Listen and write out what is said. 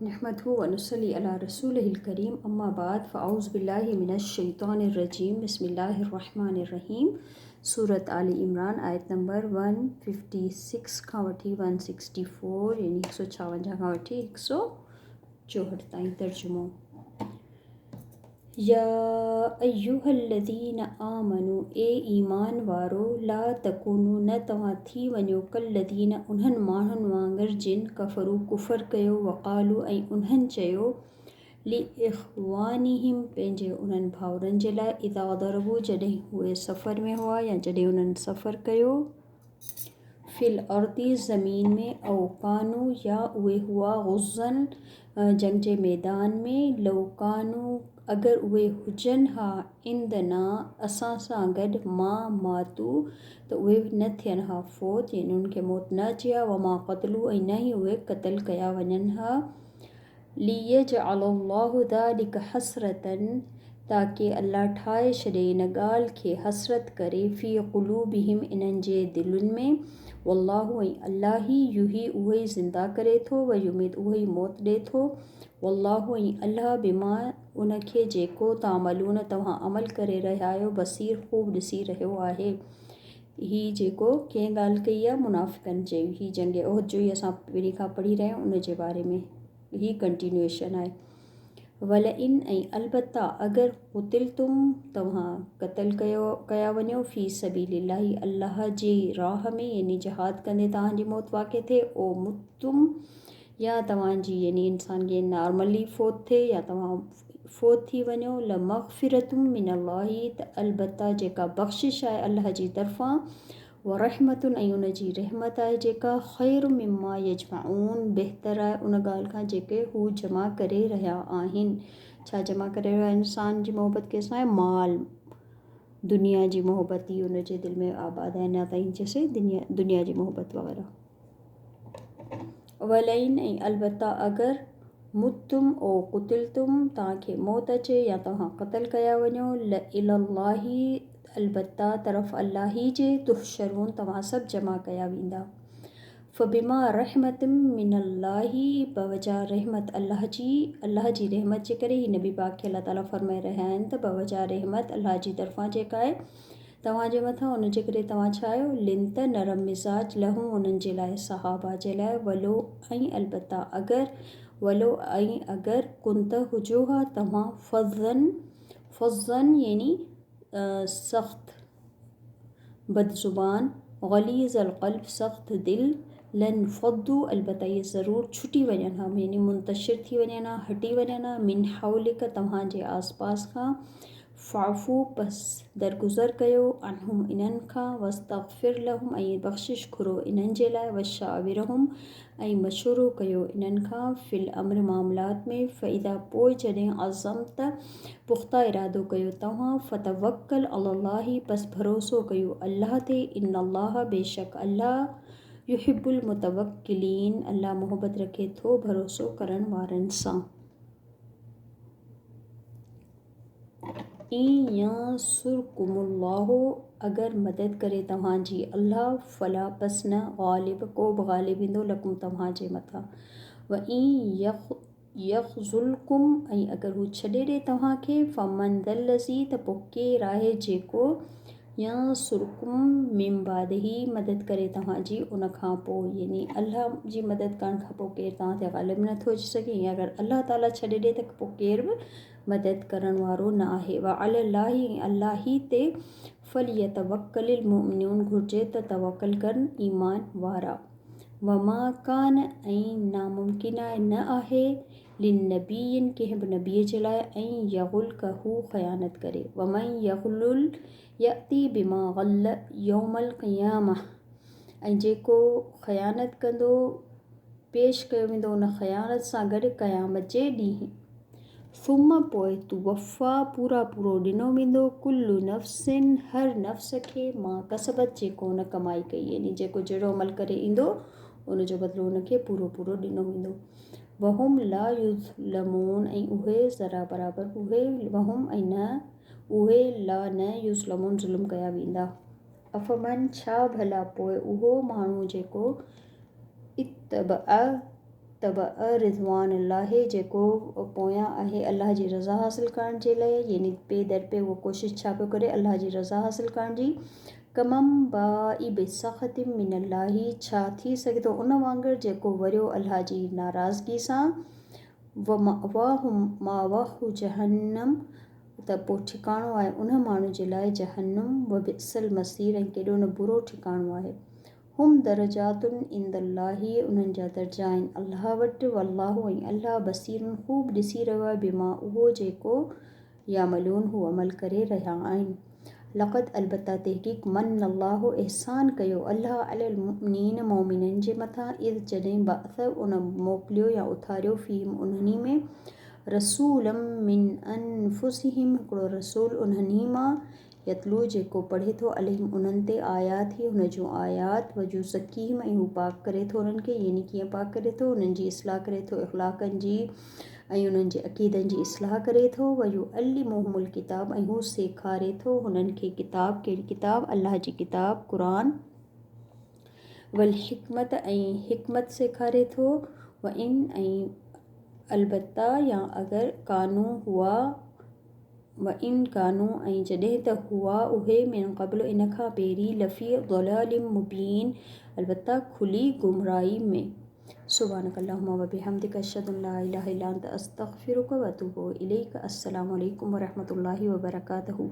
नहमदहु व नुसल्ली अला रसूलिहिल करीम अम्मा बाद फ़अऊज़ु बिल्लाहि मिनश शैतानिर रजीम बिस्मिल्लाहिर रहमानिर रहीम। सूरत आली इमरान आयत नंबर 156 खां वठी 164 यानी 156 खां वठी 164 ताईं तर्जुमो। या अय्युहल्लज़ीना आमनु ए ईमान वारो ला तकुनु न तव्हां थी वञो कल्लज़ीना उन्हनि माण्हुनि वांगुरु जिन कफ़रू कुफ़र कयो वक़ालू ऐं उन्हनि चयो लि इख़्वानिहिम पंहिंजे उन्हनि भाउरनि जे लाइ इज़ा ज़रबू जॾहिं उहे सफ़र में हुआ या जॾहिं उन्हनि सफ़र कयो फ़िल अर्दी ज़मीन में औ कानू या उहे हुआ ग़ुज़्ज़न जंग जे मैदान में लौ कानू अगरि उहे हुजनि हा इंदना असां सां गॾु मातू त उहे न थियनि हा फ़ौत यानी उन्हनि खे मौत न अचे हा वमा क़तलू ऐं न ई उहे क़तल कया वञनि हा लियजअलल्लाहु ज़ालिका हसरतन ताकी अल्लाह ठाहे छॾे इन ॻाल्हि खे हसरत करे फ़ी क़ुलूबिहिम इन्हनि जे दिलुनि में वल्लाहु ऐं अल्लाह ही युही उहो ई ज़िंदा करे थो व युमीत उहो ई मौत ॾिए थो वल्लाहु ऐं अल्लाह बिमा उनखे जेको तामलून तव्हां अमल करे रहिया आहियो बसीर ख़ूब ॾिसी रहियो आहे। ही जेको कंहिं ॻाल्हि कई आहे मुनाफ़िक़नि जी ही जंग उहद जो ई असां पहिरीं खां पढ़ी रहिया आहियूं उन जे बारे में ही कंटिन्यूएशन आहे। वल इन ऐं अलबत्ता अगरि क़ुतिल तुम तव्हां क़तल कया वञो फ़ी सबीलिल्लाहि अल्लाह जी राह में यानी जहाद कंदे तव्हांजी मौत वाक़े थिए ओ मुतुम या तव्हांजी यानी इंसान खे नॉर्मली फ़ौत थिए या तव्हां फ़ौत थी वञो ल मग़फ़िरतुम मिनल्लाहि त अलबत्ता जेका बख़्शिश आहे अल्लाह जी तरफ़ां व रहमतुन ऐं उन जी रहमत आहे जेका ख़ैरु मिम्मा यजमऊन बहितर आहे उन ॻाल्हि खां जेके हू जमा करे रहिया आहिनि। छा जमा करे रहिया इंसान जी मोहबत कंहिंसां आहे माल दुनिया जी मोहबत ई उन जे दिलि में आबाद आहे अञा ताईं जैसे दुनिया जी मोहबत वग़ैरह। वलइन ऐं अलबत्ता अगरि मुतुम ओ क़ुतिल तुम तव्हांखे मौत अचे या तव्हां क़तल कया वञो ल इलल्लाहि अलबत्ता तरफ़ अल्लाह ही जे तुहशरून तव्हां सभु जमा कया वेंदा फ़बिमा रहमत मिनल्लाहि बवजा रहमत अल्लाह जी रहमत जे करे ही नबी पाक खे अल्लाह ताला फ़रमाए रहिया आहिनि त बवजा रहमत अल्लाह जी तरफ़ां जेका आहे तव्हांजे मथां उन जे करे तव्हां छा आहियो लिन त नरम मिज़ाज लहूं उन्हनि जे लाइ सहाबा जे लाइ वलो ऐं अलबत्ता अगरि कुंत हुजो हा तव्हां फ़ज़न यानी सख़्त बदज़ुबान ग़लीज़ल क़ल्ब सख़्त दिल लन फ़द्दू अलबत्ता ये ज़रूरु छुटी वञनि हा यानी मुंतशिर थी वञनि हा हटी वञनि हा मिन हौलिक तव्हांजे आसपास खां फ़ाफ़ू पस दरगुज़र कयो अनहुम इन्हनि खां वस्तग़फ़िर लहुम ऐं बख़्शिश घुरो इन्हनि जे लाइ वशाविरहुम ऐं मशवरो कयो इन्हनि खां फ़िल अम्र मामलात में फ़इदा पोइ जॾहिं अज़म त पुख़्ता इरादो कयो तव्हां फ़तवक्कल अलल्लाहि पस भरोसो कयो अल्लाह ते इन्नल्लाह बेशक अल्लाह युहिब्बुल मुतवक्किलीन अल्लाह मोहबत रखे थो भरोसो करण वारनि सां। इन यांसुरकुमुल्लाहु अगरि मदद करे तव्हांजी अल्लाह फला पस न ग़ालिब को बि ग़ालिब ईंदो लकुम तव्हांजे मथां व इन यख़्ज़ुलकुम ऐं अगरि हू छॾे ॾिए तव्हांखे फ़मन दल्लज़ी त पोइ केरु आहे जेको यांसुरकुम मिन बादिही मदद करे तव्हांजी उन खां पोइ यानी अल्लाह जी मदद करण खां पोइ केरु तव्हां ते ग़ालिब नथो अची सघे या अगरि अल्लाह ताला छॾे ॾिए त पोइ केरु बि मदद करण वारो न आहे व अलल्लाहि अल्लाह ही ते फ़लयतवक्कलिल मुमिनून घुर्जे त तवक्कल करनि ईमान वारा वमा कान ऐं नामुमकिन आहे न आहे लिन नबीन कंहिं बि नबीअ जे लाइ ऐं यग़ुल हू ख़यानत करे वमन यग़ुल यअती बिमा ग़ल्ल यौमल क़ियामह ऐं जेको ख़यानत कंदो पेश कयो वेंदो उन ख़यानत सां गॾु क़यामत जे ॾींहुं सुम पोइ तुवफ़ा पूरो ॾिनो वेंदो कुल्लु नफ़्सिन हर नफ़्स खे मां कसबत जेको उन कमाई कई यानी जेको जहिड़ो अमल करे ईंदो उन जो बदिलो उनखे पूरो ॾिनो वेंदो वहुम ला युज़लमून ऐं उहे ज़रा बराबरि उहे वहुम ऐं न उहे ला न युज़लमून ज़ुल्म कया वेंदा अफ़मन छा भला पोइ उहो माण्हू जेको इत्तबअ इत्तबअ रिज़वान अल्लाह जेको पोयां आहे अल्लाह जी रज़ा हासिल करण जे लाइ, यानी पे दर पे उहो कोशिशि छा पियो करे अल्लाह जी रज़ा हासिल करण जी। कमम बाई बेसख़ति मिनल्लाही छा थी सघे थो उन वांगुरु जेको वरियो अल्लाह जी नाराज़गी सां। व मावाहु जहन्नम त पोइ ठिकाणो आहे उन माण्हू जे लाइ जहन्नम। व बिसल मसीर ऐं केॾो न बुरो ठिकाणो आहे। हुम दरजातुन इंदल्लाही उन्हनि जा दर्जा आहिनि अल्लाह वटि। वल्लाहु ऐं अल्लाह बसीरुन ख़ूब ॾिसी रहियो आहे बिमा उहो जेको यामलून हू अमल करे रहिया आहिनि। लक़द अलबत्ता तहक़ीक़ मन अल्लाह एहसान कयो अल्लाह अलल मुमिनीन मोमिननि जे मथां इज़ जॾहिं बाअथ उन मोकिलियो या उथारियो फ़ीहिम उन्हनि में रसूलम मिन अनफुसिहिम हिकिड़ो रसूल उन्हनि मां यतलू जेको पढ़े थो अलहिम उन्हनि ते आयात ही हुन जूं आयात वजू सकीम ऐं हू पाक करे थो उन्हनि खे, यानी कीअं पाक करे थो उन्हनि जी इस्लाह करे थो इख़लाक़नि जी ऐं उन्हनि जे अक़ीदनि जी इस्लाह करे थो। वयू अल्लिमुहुमुल किताब ऐं हू सेखारे थो हुननि खे किताब, कहिड़ी किताब अल्लाह जी किताब क़ुरान। वल हिकमत ऐं हिकमत सेखारे थो। व इन ऐं अलबत्ता या अगरि कानू हुआ व इन कानू ऐं जॾहिं त हुआ उहे मिन क़ब्ल इन खां पहिरीं लफ़ी ज़लालिम मुबीन अलबत्ता खुली गुमराही में। सुब्हानक अल्लाहुम्मा व बिहम्दिक अशहदु अन ला इलाहा इल्ला अंत अस्तग़फिरुका व अतूबु इलैक। अस्सलामु अलैकुम व रहमतुल्लाहि व बरकातहू।